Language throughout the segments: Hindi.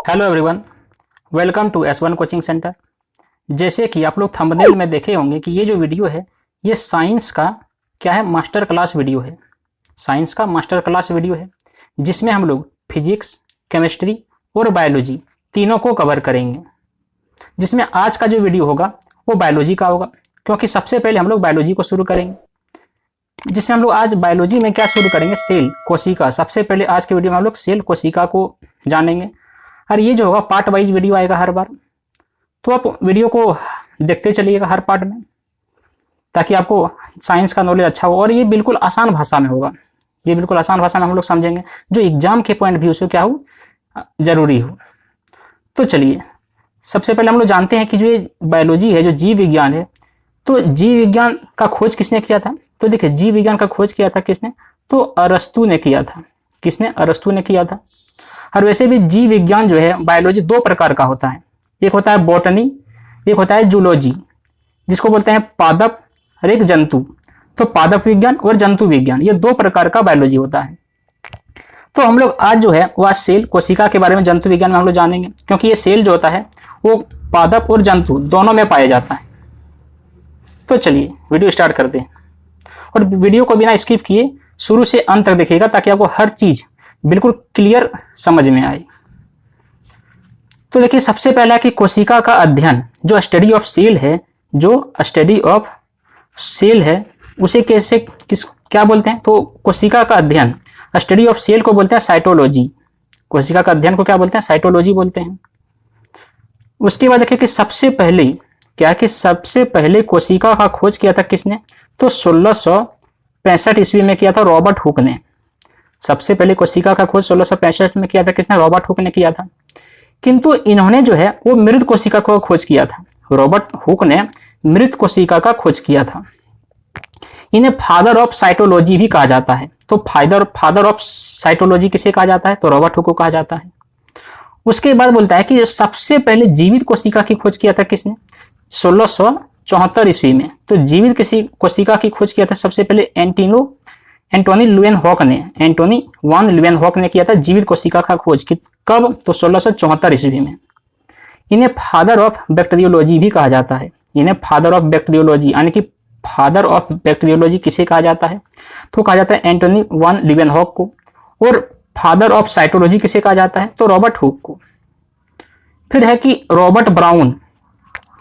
Hello everyone, welcome to S1 coaching centre. जैसे कि आप लोग थंबनेल में देखे होंगे कि ये जो वीडियो है ये साइंस का क्या है, मास्टर क्लास वीडियो है। साइंस का मास्टर क्लास वीडियो है जिसमें हम लोग फिजिक्स, केमिस्ट्री और बायोलॉजी तीनों को कवर करेंगे। जिसमें आज का जो वीडियो होगा वो बायोलॉजी का होगा, क्योंकि सबसे पहले हम लोग बायोलॉजी को शुरू करेंगे। जिसमें हम लोग आज बायोलॉजी में क्या शुरू करेंगे, सेल, कोशिका। सबसे पहले आज के वीडियो में हम लोग सेल, कोशिका को जानेंगे। और ये जो होगा पार्ट वाइज वीडियो आएगा हर बार, तो आप वीडियो को देखते चलिएगा हर पार्ट में, ताकि आपको साइंस का नॉलेज अच्छा हो। और ये बिल्कुल आसान भाषा में होगा, ये बिल्कुल आसान भाषा में हम लोग समझेंगे, जो एग्जाम के पॉइंट व्यू से क्या हो, जरूरी हो। तो चलिए सबसे पहले हम लोग जानते हैं कि जो ये बायोलॉजी है, जो जीव विज्ञान है, तो जीव विज्ञान का खोज किसने किया था। तो देखिए जीव विज्ञान का खोज किया था किसने, तो अरस्तु ने किया था। किसने? अरस्तु ने किया था। और वैसे भी जीव विज्ञान जो है, बायोलॉजी दो प्रकार का होता है। एक होता है बॉटनी, एक होता है जूलॉजी, जिसको बोलते हैं पादप और एक जंतु। तो पादप विज्ञान और जंतु विज्ञान, ये दो प्रकार का बायोलॉजी होता है। तो हम लोग आज जो है वह सेल, कोशिका के बारे में जंतु विज्ञान में हम लोग जानेंगे, क्योंकि ये सेल जो होता है वो पादप और जंतु दोनों में पाया जाता है। तो चलिए वीडियो स्टार्ट करते हैं, और वीडियो को बिना स्किप किए शुरू से अंत तक देखिएगा, ताकि आपको हर चीज बिल्कुल क्लियर समझ में आए। तो देखिए सबसे पहला कि कोशिका का अध्ययन, जो स्टडी ऑफ सेल है, जो स्टडी ऑफ सेल है, उसे कैसे क्या बोलते हैं, तो कोशिका का अध्ययन, स्टडी ऑफ सेल को बोलते हैं साइटोलॉजी। कोशिका का अध्ययन को क्या बोलते हैं, साइटोलॉजी बोलते हैं। उसके बाद देखिए कि सबसे पहले क्या, कि सबसे पहले कोशिका का खोज किया था किसने, तो 1665 ईस्वी में किया था रॉबर्ट हुक ने। सबसे पहले कोशिका का खोज 1665 में किया था किसने, रॉबर्ट हुक ने किया था। किंतु इन्होंने जो है वो मृत कोशिका को खोज किया था। रॉबर्ट हुक ने मृत कोशिका का खोज किया था। इन्हें फादर ऑफ साइटोलॉजी भी कहा जाता है। तो फादर ऑफ साइटोलॉजी किसे कहा जाता है, तो रॉबर्ट हुक को कहा जाता है। उसके बाद बोलता है कि सबसे पहले जीवित कोशिका की खोज किया था किसने, 1674 ईस्वी में। तो जीवित किसी कोशिका की खोज किया था सबसे पहले एंटोनी ल्यूवेनहॉक ने। एंटोनी वान ल्यूवेनहॉक ने किया था जीवित कोशिका का खोज। कब, तो 1674 ईस्वी में। इन्हें फादर ऑफ बैक्टीरियोलॉजी भी कहा जाता है। इन्हें फादर ऑफ बैक्टीरियोलॉजी, यानी कि फादर ऑफ बैक्टीरियोलॉजी किसे कहा जाता है, तो कहा जाता है एंटोनी वान ल्यूवेनहॉक को। और फादर ऑफ साइटोलॉजी किसे कहा जाता है, तो रॉबर्ट हुक को। फिर है कि रॉबर्ट ब्राउन,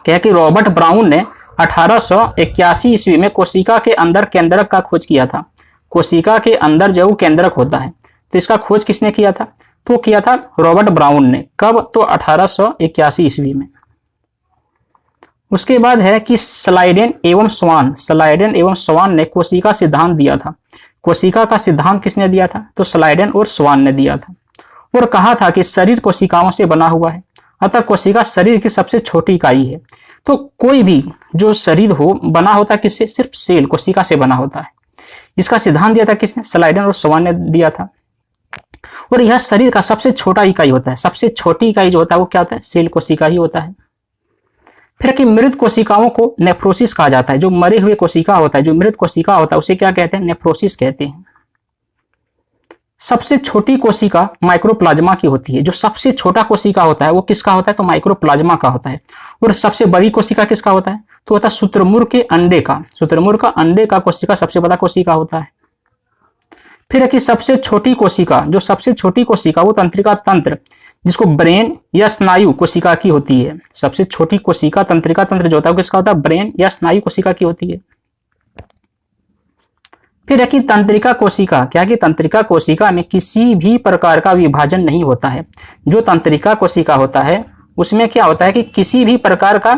क्या है कि रॉबर्ट ब्राउन ने 1881 ईस्वी में कोशिका के अंदर केंद्रक का खोज किया था। कोशिका के अंदर जो केंद्रक होता है, तो इसका खोज किसने किया था, तो किया था रॉबर्ट ब्राउन ने। कब, तो 1881 ईस्वी में। उसके बाद है कि स्लाइडेन एवं स्वान ने कोशिका सिद्धांत दिया था। कोशिका का सिद्धांत किसने दिया था, तो स्लाइडेन और स्वान ने दिया था। और कहा था कि शरीर कोशिकाओं से बना हुआ है, अतः कोशिका शरीर की सबसे छोटी इकाई है। तो कोई भी जो शरीर हो बना होता है किससे, सिर्फ सेल, कोशिका से बना होता है। इसका सिद्धांत दिया था किसने, स्लाइडेन और स्वान ने दिया था। और यह शरीर का सबसे छोटा इकाई होता है। सबसे छोटी इकाई जो होता है वो क्या होता है, सेल, कोशिका ही होता है। फिर कि मृत कोशिकाओं को नेफ्रोसिस कहा जाता है। जो मरे हुए कोशिका होता है, जो मृत कोशिका होता है, उसे क्या कहते हैं, नेफ्रोसिस कहते हैं। सबसे छोटी कोशिका माइक्रोप्लाज्मा की होती है। जो सबसे छोटा कोशिका होता है वो किसका होता है, तो माइक्रोप्लाज्मा का होता है। और सबसे बड़ी कोशिका किसका होता है, तो होता है शुतुरमुर्ग के अंडे का। शुतुरमुर्ग का अंडे का कोशिका सबसे बड़ा कोशिका होता है। फिर है कि सबसे छोटी कोशिका, जो सबसे छोटी कोशिका वो तंत्रिका तंत्र, जिसको ब्रेन या स्नायु कोशिका की होती है। सबसे छोटी कोशिका तंत्रिका तंत्र जो होता है वो किसका होता है, ब्रेन या स्नायु कोशिका की होती है। फिर है कि तंत्रिका कोशिका, क्या कि तंत्रिका कोशिका में किसी भी प्रकार का विभाजन नहीं होता है। जो तंत्रिका कोशिका होता है उसमें क्या होता है कि किसी भी प्रकार का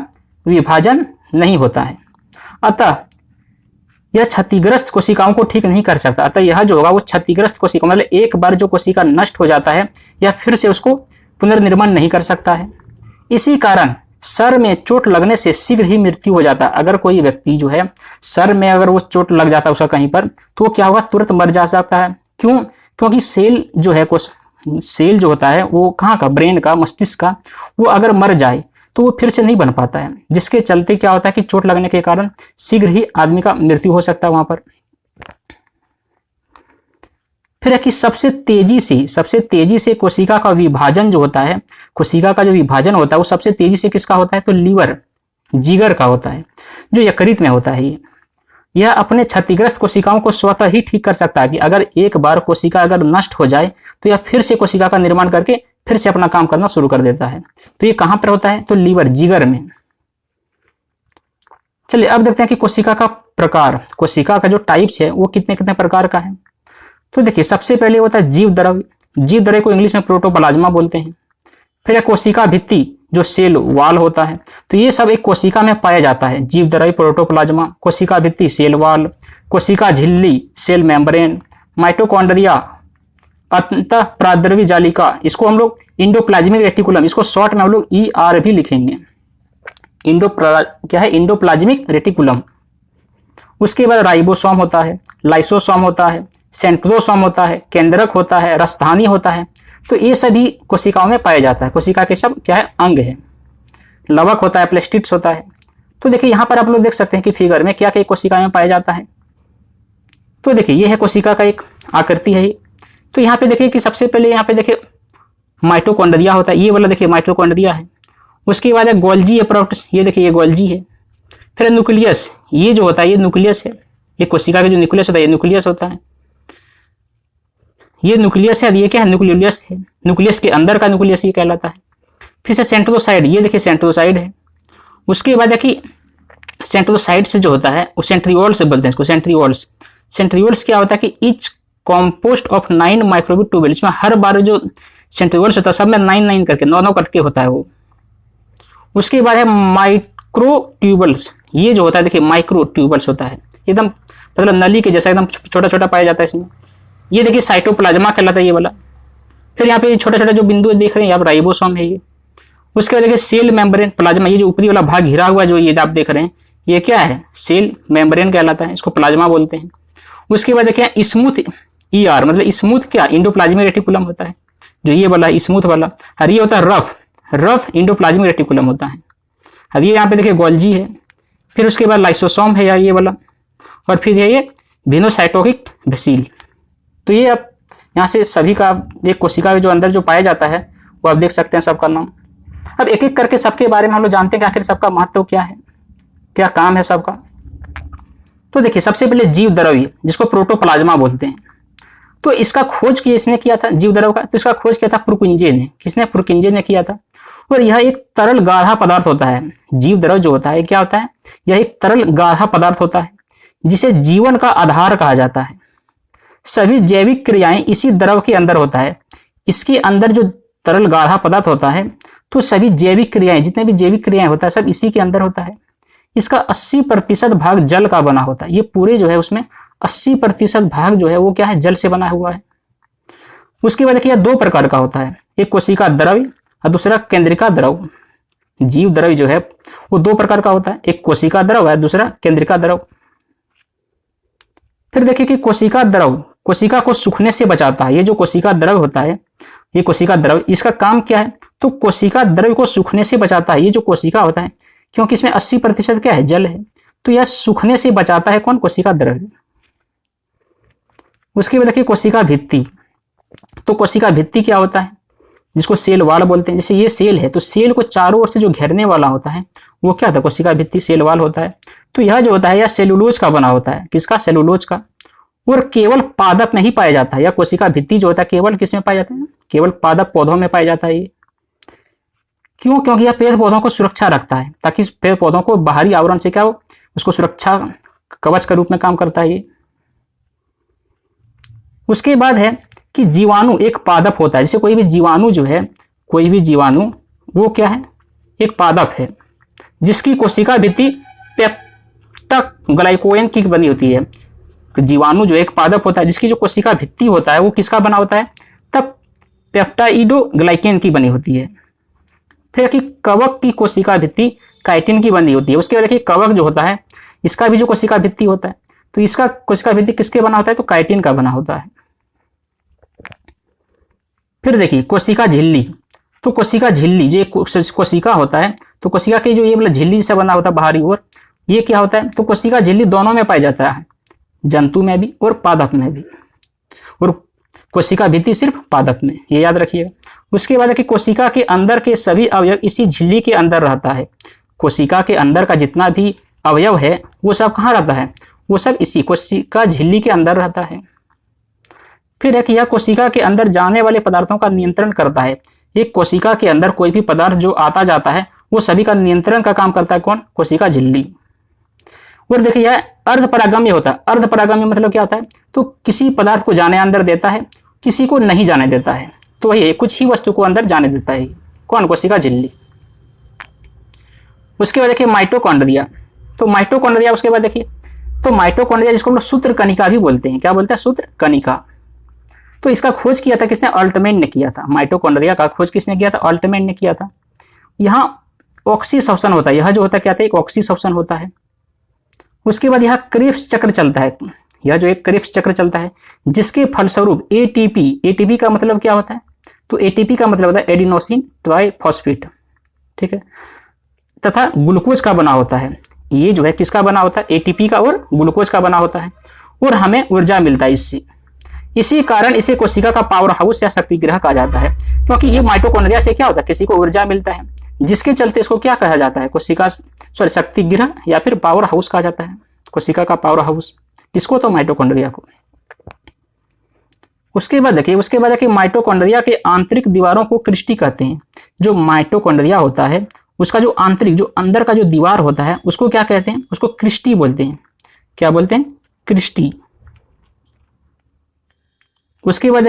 विभाजन नहीं होता है। अतः यह क्षतिग्रस्त कोशिकाओं को ठीक नहीं कर सकता। अतः यह जो होगा वो क्षतिग्रस्त कोशिका, मतलब एक बार जो कोशिका नष्ट हो जाता है या फिर से उसको पुनर्निर्माण नहीं कर सकता है। इसी कारण सर में चोट लगने से शीघ्र ही मृत्यु हो जाता है। अगर कोई व्यक्ति जो है सर में अगर वो चोट लग जाता है उसका कहीं पर, तो क्या होगा, तुरंत मर जा सकता है। क्यों? क्योंकि सेल जो है, सेल जो होता है वो कहाँ का, ब्रेन का, मस्तिष्क का, वो अगर मर जाए तो वो फिर से नहीं बन पाता है। जिसके चलते क्या होता है कि चोट लगने के कारण शीघ्र ही आदमी का मृत्यु हो सकता है वहां पर। फिर है कि सबसे तेजी से कोशिका का विभाजन जो होता है, कोशिका का जो विभाजन होता है वो सबसे तेजी से किसका होता है, तो लीवर, जिगर का होता है, जो यकृत में होता है। यह अपने क्षतिग्रस्त कोशिकाओं को स्वतः ही ठीक कर सकता है कि अगर एक बार कोशिका अगर नष्ट हो जाए तो यह फिर से कोशिका का निर्माण करके फिर से अपना काम करना शुरू कर देता है। तो ये कहां पर होता है, तो लीवर, जिगर में। चलिए अब देखते हैं कि कोशिका का प्रकार, कोशिका का जो टाइप्स है वो कितने कितने प्रकार का है। तो देखिए सबसे पहले होता है जीव द्रव्य, जीव द्रव्य को इंग्लिश में प्रोटोप्लाज्मा बोलते हैं। फिर है कोशिका भित्ति जो सेल वाल होता है, तो ये सब एक कोशिका में पाया जाता है, जीव द्रव्य, प्रोटोप्लाज्मा, कोशिका भित्ति, सेल वाल, कोशिका झिल्ली, सेल मेम्ब्रेन, माइटोकॉन्ड्रिया, अंतः प्राद्रवी जालिका, इसको हम लोग इंडोप्लाज्मिक रेटिकुलम, इसको शॉर्ट में हम लोग ER भी लिखेंगे, क्या है, इंडोप्लाज्मिक रेटिकुलम। उसके बाद राइबोसोम होता है, लाइसोसोम होता है, सेंट्रोसोम होता है, केंद्रक होता है, रसधानी होता है। तो ये सभी कोशिकाओं में पाया जाता है, कोशिका के सब क्या है, अंग है। लवक होता है, प्लेस्टिड्स होता है। तो देखिए यहाँ पर आप लोग देख सकते हैं कि फिगर में क्या क्या कोशिका में पाया जाता है। तो देखिए ये है कोशिका का एक आकृति है। तो यहाँ पे देखिए कि सबसे पहले यहाँ पे देखिए माइटोकॉन्ड्रिया होता है, ये वाला देखिए माइटोकॉन्ड्रिया है। उसके बाद है गोल्जी एप्रोप्टस, ये देखिए ये गोल्जी है। फिर न्यूक्लियस, ये जो होता है ये न्यूक्लियस है, ये कोशिका का जो न्यूक्लियस होता है ये न्यूक्लियस होता है, ये न्यूक्लियस है। ये क्या है, न्यूक्लियस है, न्यूक्लियस के अंदर का न्यूक्लियस ये कहलाता है। फिर से सेंट्रोसाइड, ये देखिए सेंट्रोसाइड है। उसके बाद है कि सेंट्रोसाइड से जो होता है वो सेंट्रियोल्स से बोलते हैं इसको, सेंट्रियोल्स। सेंट्रियोल्स क्या होता है कि etch compost of 9 microbial tubule, इसमें हर बार जो सेंट्रियोल्स होता है सब में 9 करके 9 करके होता है वो। उसके बाद है माइक्रो ट्यूबल्स, ये जो होता है देखिए माइक्रो ट्यूबल्स होता है, एकदम मतलब नली के जैसा एकदम छोटा छोटा पाया जाता है इसमें। ये देखिए साइटोप्लाज्मा कहलाता है ये वाला। फिर यहाँ पे छोटा छोटा जो बिंदु देख रहे हैं आप, राइबोसोम है ये। उसके बाद देखिए सेल मेम्ब्रेन, प्लाज्मा, ये जो ऊपरी वाला भाग घिरा हुआ जो ये आप देख रहे हैं ये क्या है, सेल मेम्ब्रेन कहलाता है, इसको प्लाज्मा बोलते हैं। उसके बाद देखिए स्मूथ ER, मतलब स्मूथ क्या, इंडोप्लाज्मिक रेटिकुलम होता है, जो ये वाला स्मूथ वाला। और ये होता है रफ इंडोप्लाज्मिक रेटिकुलम होता है। और ये यहाँ पे देखिए गोल्जी है। फिर उसके बाद लाइसोसोम है यार ये वाला। और फिर ये वेनोसाइटोकिक वेसिल। तो ये अब यहाँ से सभी का एक कोशिका जो अंदर जो पाया जाता है वो आप देख सकते हैं सबका नाम। अब एक एक करके सबके बारे में हम लोग जानते हैं कि आखिर सबका महत्व क्या है, क्या काम है सबका। तो देखिए सबसे पहले जीव द्रव्य जिसको प्रोटोप्लाज्मा बोलते हैं, तो इसका खोज इसने किया था जीव द्रव्य का, तो इसका खोज किया था पुरकिंजे ने। किसने, पुरकिंजे ने किया था। और यह एक तरल गाढ़ा पदार्थ होता है। जीव द्रव्य जो होता है क्या होता है, यह एक तरल गाढ़ा पदार्थ होता है जिसे जीवन का आधार कहा जाता है। सभी जैविक क्रियाएं इसी द्रव के अंदर होता है। इसके अंदर जो तरल गाढ़ा पदार्थ होता है तो सभी जैविक क्रियाएं, जितने भी जैविक क्रियाएं होता है सब इसी के अंदर होता है। इसका 80% भाग जल का बना होता है। ये पूरे जो है उसमें 80% भाग जो है वो क्या है, जल से बना हुआ है। उसके बाद देखिए 2 प्रकार का होता है, एक कोशिका द्रव्य और दूसरा केंद्रिका द्रव। जीव द्रव्य जो है वो 2 प्रकार का होता है, एक कोशिका द्रव है, दूसरा केंद्रिका द्रव। फिर देखिए कि कोशिका द्रव कोशिका को सूखने से बचाता है। ये जो कोशिका द्रव होता है, ये कोशिका द्रव, इसका काम क्या है, तो कोशिका द्रव को सूखने से बचाता है। ये जो कोशिका होता है, क्योंकि इसमें 80% क्या है, जल है, तो यह सूखने से बचाता है कौन, कोशिका द्रव। उसके बाद देखिए कोशिका भित्ति। तो कोशिका भित्ति क्या होता है, जिसको सेल वाल बोलते हैं। जैसे ये सेल है तो सेल को चारों ओर से जो घेरने वाला होता है वो क्या था, कोशिका भित्ति, सेल वाल होता है। तो यह जो होता है यह सेलुलोज का बना होता है। किसका, सेलुलोज का। और केवल पादप में ही पाया जाता है। यह कोशिका भित्ति जो होता है केवल किस में पाया जाता है, केवल पादप पौधों में पाया जाता है। ये क्यों, क्योंकि यह पेड़ पौधों को सुरक्षा रखता है, ताकि पेड़ पौधों को बाहरी आवरण से क्या हो, उसको सुरक्षा कवच के रूप में काम करता है ये। उसके बाद है कि जीवाणु एक पादप होता है। जैसे कोई भी जीवाणु जो है, कोई भी जीवाणु वो क्या है, एक पादप है जिसकी कोशिका भित्ति पेप्टक ग्लाइकोएन की बनी होती है। जीवाणु जो एक पादप होता है जिसकी जो कोशिका भित्ति होता है वो किसका बना होता है, तब पेप्टाइडोग्लाइकेन की बनी होती है। फिर कि कवक की कोशिका भित्ति काइटिन की बनी होती है। उसके बाद देखिए कवक जो होता है इसका भी जो कोशिका भित्ति होता है, तो इसका कोशिका भित्ति किसके बना होता है, तो काइटिन का बना होता है। फिर देखिए कोशिका झिल्ली। तो कोशिका झिल्ली जो कोशिका होता है, तो कोशिका की जो ये वाला झिल्ली से बना होता है बाहरी ओर, ये क्या होता है, तो कोशिका झिल्ली दोनों में पाया जाता है, जंतु में भी और पादप में भी। और कोशिका भित्ति सिर्फ पादप में, ये याद रखिएगा। उसके बाद है कि कोशिका के अंदर के सभी अवयव इसी झिल्ली के अंदर रहता है। कोशिका के अंदर का जितना भी अवयव है वो सब कहाँ रहता है, वो सब इसी कोशिका झिल्ली के अंदर रहता है। फिर है कि यह कोशिका के अंदर जाने वाले पदार्थों का नियंत्रण करता है। एक कोशिका के अंदर कोई भी पदार्थ जो आता जाता है वो सभी का नियंत्रण का काम करता है कौन, कोशिका झिल्ली। और देखिए यह अर्धपरागम्य होता है। अर्धपरागम्य मतलब क्या होता है, तो किसी पदार्थ को जाने अंदर देता है, किसी को नहीं जाने देता है। तो वही कुछ ही वस्तु को अंदर जाने देता है कौन, कोशिका झिल्ली। उसके बाद देखिए माइटोकॉन्ड्रिया। तो माइटोकॉन्ड्रिया उसके बाद देखिए, तो माइटोकॉन्ड्रिया जिसको हम लोग सूत्र कणिका भी बोलते हैं, क्या बोलते हैं, सूत्र कणिका। तो इसका खोज किया था किसने, अल्टमैन ने किया था। माइटोकॉन्ड्रिया का खोज किसने किया था, अल्टमैन ने किया था। यहाँ ऑक्सीसोशन होता है, यह जो होता है क्या था, एक ऑक्सीसोशन होता है। उसके बाद यह क्रेब्स चक्र चलता है, यह जो एक क्रेब्स चक्र चलता है जिसके फलस्वरूप एटीपी, एटीपी का मतलब क्या होता है, तो एटीपी का मतलब होता है एडिनोसिन ट्राइफॉस्फेट, ठीक है, तथा ग्लूकोज का बना होता है। ये जो है किसका बना होता है, एटीपी का और ग्लूकोज का बना होता है, और हमें ऊर्जा मिलता है इससे। इसी कारण इसे कोशिका का पावर हाउस या शक्ति गृह कहा जाता है, क्योंकि ये माइटोकॉन्ड्रिया से क्या होता है, किसी को ऊर्जा मिलता है, जिसके चलते इसको क्या कहा जाता है, कोशिका शक्ति गृह या फिर पावर हाउस कहा जाता है, कोशिका का पावर हाउस। किसको, तो माइटोकॉन्ड्रिया को। उसके बाद देखिए माइटोकॉन्ड्रिया के आंतरिक दीवारों को क्रिस्टी कहते हैं। जो माइटोकॉन्ड्रिया होता है उसका जो आंतरिक, जो अंदर का जो दीवार होता है उसको क्या कहते हैं, उसको क्रिस्टी बोलते हैं। क्या बोलते हैं, क्रिस्टी। उसके बाद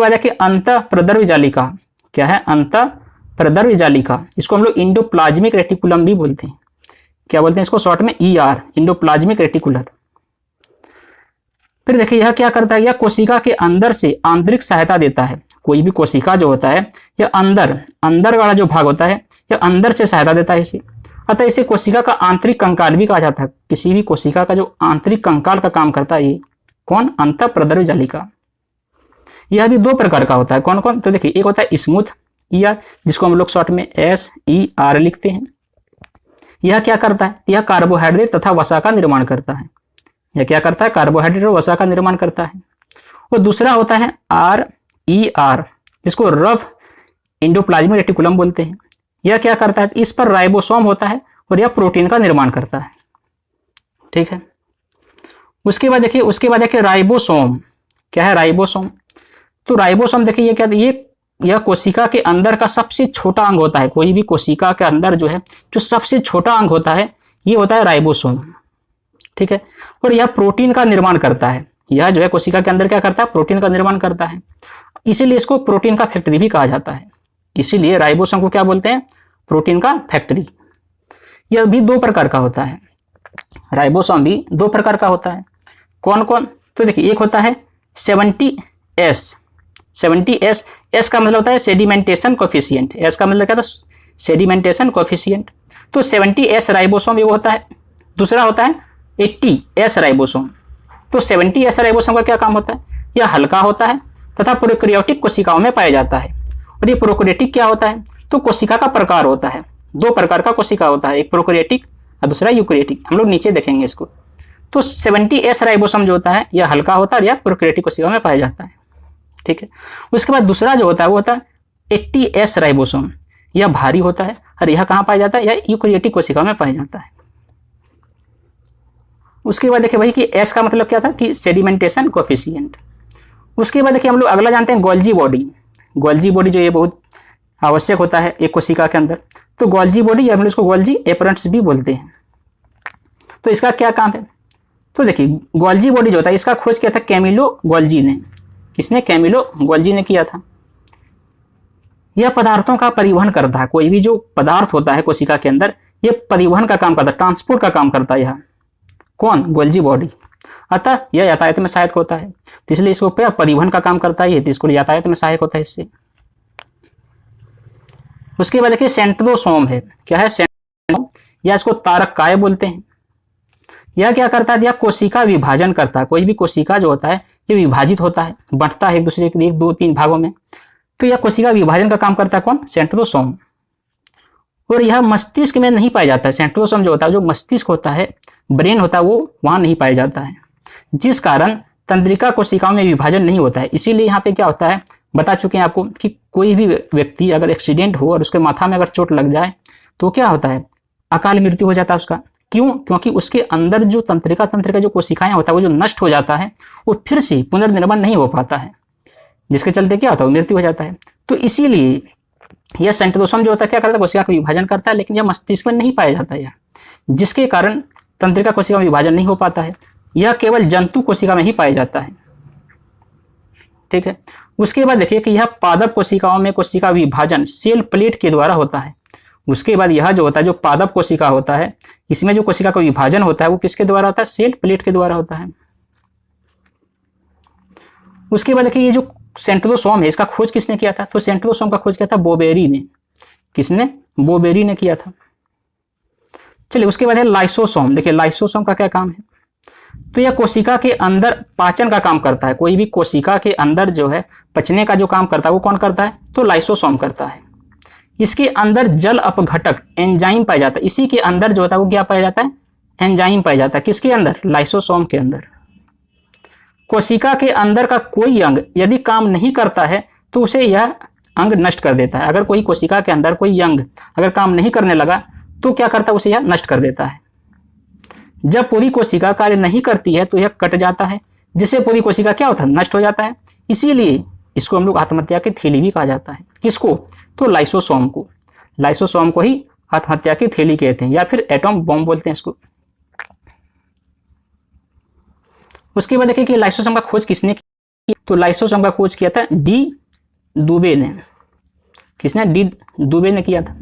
देखिए अंतःप्रदर्भ जालिका। क्या है, अंतःप्रदर्भ जालिका। इसको हम लोग इंडोप्लाज्मिक रेटिकुलम भी बोलते हैं। क्या बोलते हैं इसको, शॉर्ट में ER, इंडोप्लाज्मिक रेटिकुलम। फिर देखिए यह क्या करता है, यह कोशिका के अंदर से आंतरिक सहायता देता है। कोई भी कोशिका जो होता है यह अंदर वाला जो भाग होता है यह अंदर से सहायता देता है इसे। अतः इसे कोशिका का आंतरिक कंकाल भी कहा जाता है। किसी भी कोशिका का जो आंतरिक कंकाल का काम करता है ये कौन, अंतःप्रदर्भ जालिका। यह भी दो प्रकार का होता है, कौन कौन, तो देखिए एक होता है स्मूथ ER, जिसको हम लोग शॉर्ट में SER लिखते हैं। यह क्या करता है, यह कार्बोहाइड्रेट तथा वसा का निर्माण करता है। यह क्या करता है, कार्बोहाइड्रेट और वसा का निर्माण करता है। और दूसरा होता है RER, जिसको रफ इंडोप्लाज्मिक रेटिकुलम बोलते हैं। यह क्या करता है, इस पर राइबोसोम होता है और यह प्रोटीन का निर्माण करता है, ठीक है। उसके बाद देखिए राइबोसोम। क्या है, राइबोसोम। तो राइबोसोम देखिए ये क्या, यह कोशिका के अंदर का सबसे छोटा अंग होता है। कोई भी कोशिका के अंदर जो है जो सबसे छोटा अंग होता है ये होता है राइबोसोम, ठीक है। और यह प्रोटीन का निर्माण करता है। यह जो है कोशिका के अंदर क्या करता है, प्रोटीन का निर्माण करता है। इसीलिए इसको प्रोटीन का फैक्ट्री भी कहा जाता है। इसीलिए राइबोसोम को क्या बोलते हैं, प्रोटीन का फैक्ट्री। यह भी दो प्रकार का होता है, राइबोसोम भी दो प्रकार का होता है। कौन कौन, तो देखिए एक होता है 70S। 70S, S का मतलब होता है सेडिमेंटेशन कोफिशिएंट। S का मतलब क्या था, सेडिमेंटेशन कोफिशिएंट। तो 70S राइबोसोम ये होता है। दूसरा होता है 80S राइबोसोम। तो 70S राइबोसोम का क्या काम होता है, यह हल्का होता है तथा प्रोकैरियोटिक कोशिकाओं में पाया जाता है। और ये प्रोकैरियोटिक क्या होता है, तो कोशिका का प्रकार होता है। दो प्रकार का कोशिका होता है, एक प्रोकैरियोटिक और दूसरा यूकैरियोटिक। हम लोग नीचे देखेंगे इसको। तो 70S राइबोसोम जो होता है यह हल्का होता है, यह प्रोकैरियोटिक कोशिकाओं में पाया जाता है, ठीक है। उसके बाद दूसरा जो होता है वो होता है 80S राइबोसोम। यह भारी होता है और यह कहाँ पाया जाता है, यह यूकैरियोटिक कोशिकाओं में पाया जाता है। उसके बाद देखिए वही कि S का मतलब क्या था कि सेडिमेंटेशन कोफिशिएंट। उसके बाद देखिए हम लोग अगला जानते हैं गोल्जी बॉडी। गोल्जी बॉडी जो ये बहुत आवश्यक होता है एक कोशिका के अंदर। तो गोल्जी बॉडी या हम लोग इसको गोल्जी एपरेंट्स भी बोलते हैं। तो इसका क्या काम है, तो देखिए गोल्जी बॉडी जो होता है इसका खोज किया था कैमिलो गोल्जी ने। किसने, कैमिलो गोल्जी ने किया था। यह पदार्थों का परिवहन करता है। कोई भी जो पदार्थ होता है कोशिका के अंदर यह परिवहन का काम करता है, ट्रांसपोर्ट का काम करता है यह कौन, गोल्जी बॉडी। अतः यह यातायात में सहायक होता है, तो इसलिए इसको परिवहन का काम करता है ये, तो इसको यातायात में सहायक होता है इससे। उसके बाद देखिए सेंट्रोसोम है। क्या है, सेंट्रोसोम, या इसको तारक काय बोलते हैं। यह क्या करता है, यह कोशिका विभाजन करता है। कोई भी कोशिका जो होता है ये विभाजित होता है, बढ़ता है एक दूसरे के 1, 2, 3 भागों में। तो यह कोशिका विभाजन का काम करता है कौन, सेंट्रोसोम। और यह मस्तिष्क में नहीं पाया जाता है। सेंट्रोसोम जो होता है, जो मस्तिष्क होता है, ब्रेन होता है, वो वहां नहीं पाया जाता है, जिस कारण तंत्रिका कोशिकाओं में विभाजन नहीं होता है। इसीलिए यहाँ पे क्या होता है, बता चुके हैं आपको कि कोई भी व्यक्ति अगर एक्सीडेंट हो और उसके माथा में अगर चोट लग जाए तो क्या होता है, अकाल मृत्यु हो जाता है उसका। क्यों? क्योंकि उसके अंदर जो तंत्रिका जो कोशिकाएं होता है वो जो नष्ट हो जाता है वो फिर से पुनर्निर्माण नहीं हो पाता है, जिसके चलते क्या होता है, मृत्यु हो जाता है। तो इसीलिए यह सेंट्रोसोम जो होता है क्या करता है, कोशिका का विभाजन करता है, लेकिन यह मस्तिष्क में नहीं पाया जाता है, जिसके कारण तंत्रिका कोशिका में विभाजन नहीं हो पाता है। यह केवल जंतु कोशिका में ही पाया जाता है। ठीक है। उसके बाद देखिए कि यह पादप कोशिकाओं में कोशिका विभाजन सेल प्लेट के द्वारा होता है। उसके बाद यह जो होता है, जो पादप कोशिका होता है, इसमें जो कोशिका का विभाजन होता है वो किसके द्वारा होता है, सेल प्लेट के द्वारा होता है। उसके बाद देखिए ये जो सेंट्रोसोम है इसका खोज किसने किया था, तो सेंट्रोसोम का खोज किया था बोबेरी ने। किसने? बोबेरी ने किया था। चलिए उसके बाद है लाइसोसोम। देखिए लाइसोसोम का क्या काम है, तो यह कोशिका के अंदर पाचन का काम करता है। कोई भी कोशिका के अंदर जो है पचने का जो काम करता है वो कौन करता है, तो लाइसोसोम करता है। इसके अंदर जल अपघटक एंजाइम पाया जाता है। इसी के अंदर जो होता है वो क्या पाया जाता है, एंजाइम पाया जाता है। किसके अंदर, लाइसोसोम के अंदर। कोशिका के अंदर का कोई अंग यदि काम नहीं करता है तो उसे यह अंग नष्ट कर देता है। अगर कोई कोशिका के अंदर कोई अंग अगर काम नहीं करने लगा तो क्या करता है, उसे यह नष्ट कर देता है। जब पूरी कोशिका कार्य नहीं करती है तो यह कट जाता है, जिससे पूरी कोशिका क्या होता है, नष्ट हो जाता है। इसीलिए इसको हम लोग आत्महत्या की थैली भी कहा जाता है। किसको, तो लाइसोसोम को। लाइसोसोम को ही आत्महत्या की थैली कहते हैं या फिर एटॉम बॉम्ब बोलते हैं इसको। उसके बाद देखिए कि लाइसोसोम का खोज किसने किया, तो लाइसोसोम का खोज किया था डी दुबे ने। किसने, डी दुबे ने किया था।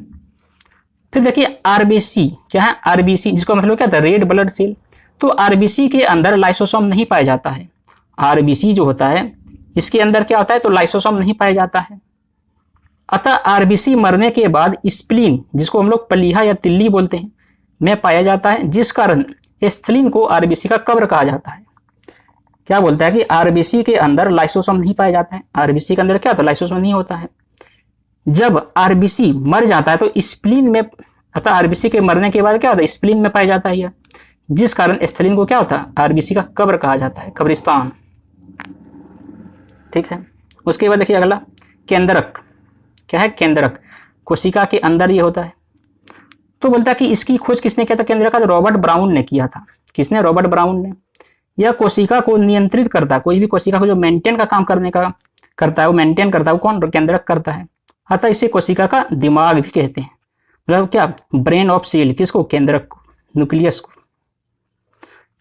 फिर देखिए आरबीसी क्या है, आरबीसी जिसका मतलब क्या था, रेड ब्लड सेल। तो आरबीसी के अंदर लाइसोसोम नहीं पाया जाता है। आरबीसी जो होता है इसके अंदर क्या होता है, तो लाइसोसोम नहीं पाया जाता है। अतः आरबीसी मरने के बाद स्प्लीन, जिसको हम लोग प्लीहा या तिल्ली बोलते हैं, में पाया जाता है, जिस कारण स्प्लीन को आरबीसी का कब्र कहा जाता है। क्या बोलता है कि आरबीसी के अंदर लाइसोसोम नहीं पाया जाता है। आरबीसी के अंदर क्या होता है, लाइसोसोम नहीं होता है। जब आरबीसी मर जाता है तो स्प्लीन में, अतः आरबीसी के मरने के बाद क्या होता है, स्प्लीन में पाया जाता है, जिस कारण स्प्लीन को क्या होता है, आरबीसी का कब्र कहा जाता है, कब्रिस्तान। ठीक है। उसके बाद देखिए अगला केंद्रक। क्या है, केंद्रक। कोशिका के अंदर ये होता है। तो बोलता है कि इसकी खोज किसने किया था, केंद्रक का, तो रॉबर्ट ब्राउन ने किया था। किसने, रॉबर्ट ब्राउन ने। यह कोशिका को नियंत्रित करता है। कोई भी कोशिका को जो मेंटेन का काम करने का करता है वो मेंटेन करता है, वो कौन, केंद्रक करता है। अतः इसे कोशिका का दिमाग भी कहते हैं। मतलब क्या, ब्रेन ऑफ सेल। किसको, केंद्रक को, न्यूक्लियस को।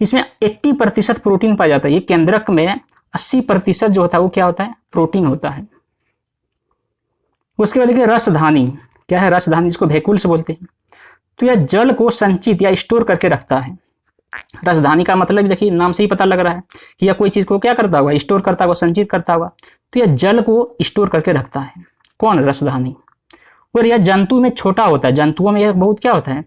इसमें 80% प्रोटीन पाया जाता है। ये केंद्रक में 80% जो होता है वो क्या होता है, प्रोटीन होता है। उसके बाद देखिए रसधानी। क्या है, रसधानी, जिसको वैक्यूल्स बोलते हैं। तो यह जल को संचित या स्टोर करके रखता है। रसधानी का मतलब देखिए नाम से ही पता लग रहा है कि यह कोई चीज को क्या करता होगा, स्टोर करता होगा, संचित करता होगा। तो यह जल को स्टोर करके रखता है। कौन, रसधानी। और यह जंतु में छोटा होता है। जंतुओं में यह बहुत क्या होता है,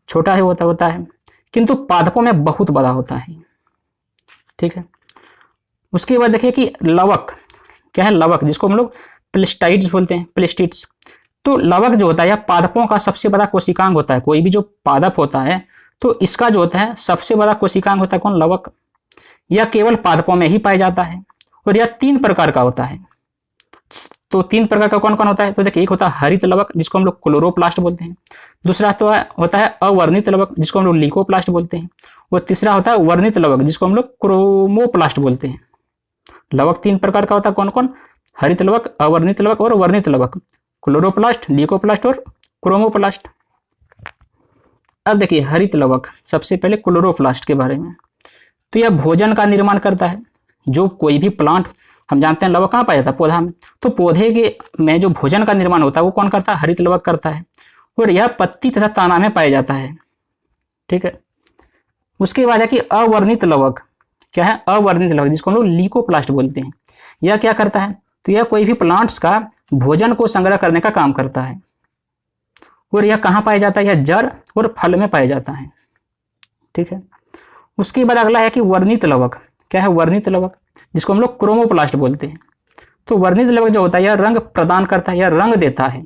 छोटा ही होता है, किंतु पादपों में बहुत बड़ा होता है। ठीक है। उसके बाद देखिए कि लवक। क्या है, लवक, जिसको हम लोग प्लेस्टाइड्स बोलते हैं, प्लेस्टिड्स। तो लवक जो होता है यह पादपों का सबसे बड़ा कोशिकांग होता है। कोई भी जो पादप होता है तो इसका जो होता है सबसे बड़ा कोशिकांग होता है कौन, लवक। यह केवल पादपों में ही पाया जाता है और यह 3 प्रकार का होता है। तो 3 प्रकार का कौन कौन होता है, तो देखिए एक होता है हरित लवक, जिसको हम लोग क्लोरोप्लास्ट बोलते हैं। दूसरा तो होता है अवर्णित लवक, जिसको हम लोग लीकोप्लास्ट बोलते हैं। और तीसरा होता है वर्णित लवक, जिसको हम लोग क्रोमोप्लास्ट बोलते हैं। लवक 3 प्रकार का होता है, कौन कौन, हरित लवक, अवर्णित लवक और वर्णित लवक। क्लोरोप्लास्ट, लीकोप्लास्ट और क्रोमोप्लास्ट। अब देखिए हरित लवक, सबसे पहले क्लोरोप्लास्ट के बारे में। तो यह भोजन का निर्माण करता है। जो कोई भी प्लांट, हम जानते हैं लवक कहाँ पाया जाता है, पौधा में। तो पौधे के में जो भोजन का निर्माण होता है वो कौन करता है, हरित लवक करता है। और यह पत्ती तथा तना में पाया जाता है। ठीक है। उसके बाद है कि अवर्णित लवक। क्या है, अवर्णित लवक, जिसको हम लोग लीकोप्लास्ट बोलते हैं। यह क्या करता है, तो यह कोई भी प्लांट्स का भोजन को संग्रह करने का काम करता है। और यह कहाँ पाया जाता है, यह जड़ और फल में पाया जाता है। ठीक है। उसके बाद अगला है कि वर्णित लवक। क्या है, वर्णित लवक, जिसको हम लोग क्रोमोप्लास्ट बोलते हैं। तो वर्णित लवक जो होता है यह रंग प्रदान करता है, यह रंग देता है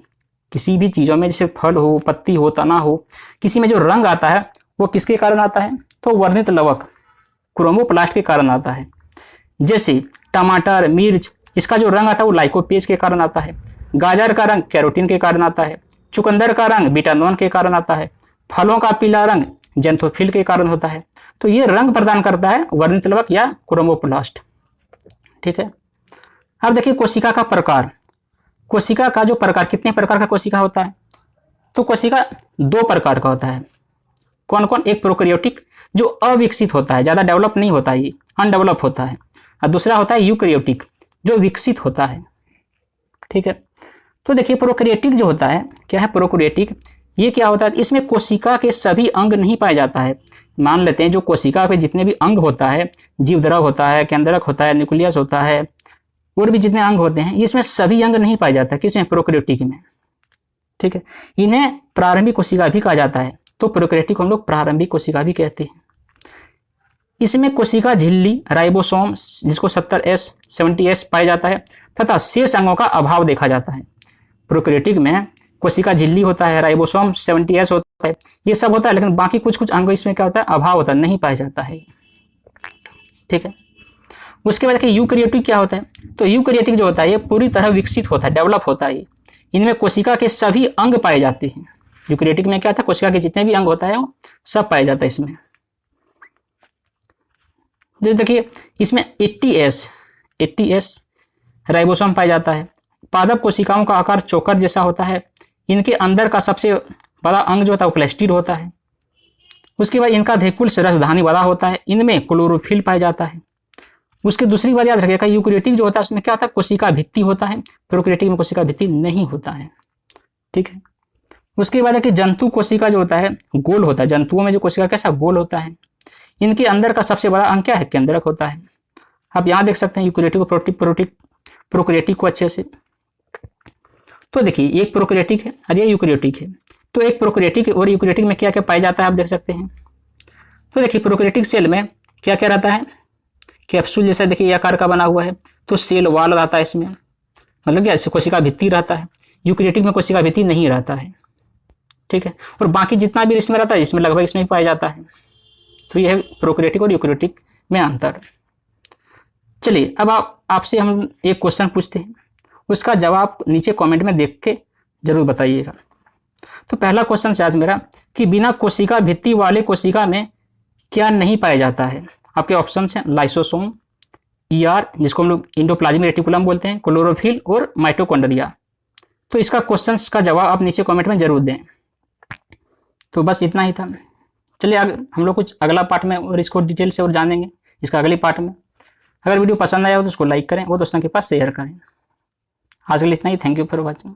किसी भी चीजों में, जैसे फल हो, पत्ती हो, तना हो, किसी में जो रंग आता है वो किसके कारण आता है, तो वर्णित लवक, क्रोमोप्लास्ट के कारण आता है। जैसे टमाटर, मिर्च, इसका जो रंग आता है वो लाइकोपेज के कारण आता है। गाजर का रंग कैरोटीन के कारण आता है। चुकंदर का रंग बीटानोन के कारण आता है। फलों का पीला रंग जेंथोफिल के कारण होता है। तो ये रंग प्रदान करता है वर्णतलवक या क्रोमोप्लास्ट। ठीक है। अब देखिए कोशिका का प्रकार। कोशिका का जो प्रकार, कितने प्रकार का कोशिका होता है? तो कोशिका दो प्रकार का होता है। कौन कौन? एक प्रोकैरियोटिक जो अविकसित होता है, ज्यादा डेवलप नहीं होता है, अनडेवलप होता है, और दूसरा होता है यूकैरियोटिक जो विकसित होता है। ठीक है। तो देखिए प्रोकैरियोटिक जो होता है, क्या है प्रोकैरियोटिक? ये क्या होता है? इसमें कोशिका के सभी अंग नहीं पाए जाता है। मान लेते हैं जो कोशिका पे जितने भी अंग होता है, जीवद्रव होता है, केंद्रक होता है, न्यूक्लियस होता है, और भी जितने अंग होते हैं, इसमें सभी अंग नहीं पाए जाता। किसमें? प्रोकैरियोटिक में। ठीक है। इन्हें प्रारंभिक कोशिका भी कहा जाता है। तो प्रोकैरियोटिक हम लोग प्रारंभिक कोशिका भी कहते हैं। इसमें कोशिका झिल्ली, राइबोसोम जिसको 70S 70S पाया जाता है, तथा शेष अंगों का अभाव देखा जाता है। प्रोकैरियोटिक में कोशिका झिल्ली होता है, राइबोसोम 70S होता है, ये सब होता है, लेकिन बाकी कुछ कुछ अंग इसमें क्या होता है? अभाव होता है, नहीं पाया जाता है। ठीक है। उसके बाद देखिए यूकैरियोटिक क्या होता है? तो यूकैरियोटिक जो होता है ये पूरी तरह विकसित होता है, डेवलप होता है। इनमें कोशिका के सभी अंग पाए जाते हैं। यूकैरियोटिक में क्या था? कोशिका के जितने भी अंग होता है वो सब पाए जाता है इसमें। जैसे देखिए इसमें 80S राइबोसोम पाया जाता है। पादप कोशिकाओं का आकार चोकर जैसा होता है। इनके अंदर का सबसे बड़ा अंग जो होता है वो प्लास्टिड होता है। उसके बाद इनका भेकुल्स रसधानी वाला होता है। इनमें क्लोरोफिल पाया जाता है। उसकी दूसरी बात याद रखिएगा, यूकैरियोटिक जो होता है उसमें क्या होता है? कोशिका भित्ति होता है। प्रोकैरियोटिक में कोशिका भित्ति नहीं होता है। ठीक है। उसके बाद है कि जंतु कोशिका जो होता है गोल होता है। जंतुओं में जो कोशिका कैसा? गोल होता है। इनके अंदर का सबसे बड़ा अंग क्या है? केंद्रक होता है। आप यहाँ देख सकते हैं यूकैरियोटिक और प्रोकैरियोटिक को अच्छे से। तो देखिए एक प्रोकैरियोटिक है और ये यूकैरियोटिक है। तो एक प्रोकैरियोटिक और यूकैरियोटिक में क्या क्या पाया जाता है आप देख सकते हैं। तो देखिए प्रोकैरियोटिक सेल में क्या क्या रहता है? कैप्सूल जैसा देखिए आकार का बना हुआ है। तो सेल वॉल रहता है इसमें, मतलब क्या कोशिका भित्ति रहता है। यूकैरियोटिक में कोशिका भित्ति नहीं रहता है। ठीक है। और बाकी जितना भी इसमें रहता है इसमें लगभग इसमें भी पाया जाता है। तो यह है प्रोकैरियोटिक और यूकैरियोटिक में अंतर। चलिए अब आपसे हम एक क्वेश्चन पूछते हैं, उसका जवाब नीचे कमेंट में देख के जरूर बताइएगा। तो पहला क्वेश्चन है आज मेरा कि बिना कोशिका भित्ति वाले कोशिका में क्या नहीं पाया जाता है? आपके ऑप्शन हैं लाइसोसोम, ER जिसको हम लोग एंडोप्लाज्मिक रेटिकुलम बोलते हैं, क्लोरोफिल और माइटोकॉन्ड्रिया। तो इसका क्वेश्चन का जवाब आप नीचे कमेंट में जरूर दें। तो बस इतना ही था। चलिए हम लोग कुछ अगला पार्ट में और इसको डिटेल से और जानेंगे इसका अगले पार्ट में। अगर वीडियो पसंद आया हो तो उसको लाइक करें और दोस्तों के पास शेयर करें। आज के लिए इतना ही। Thank you for watching.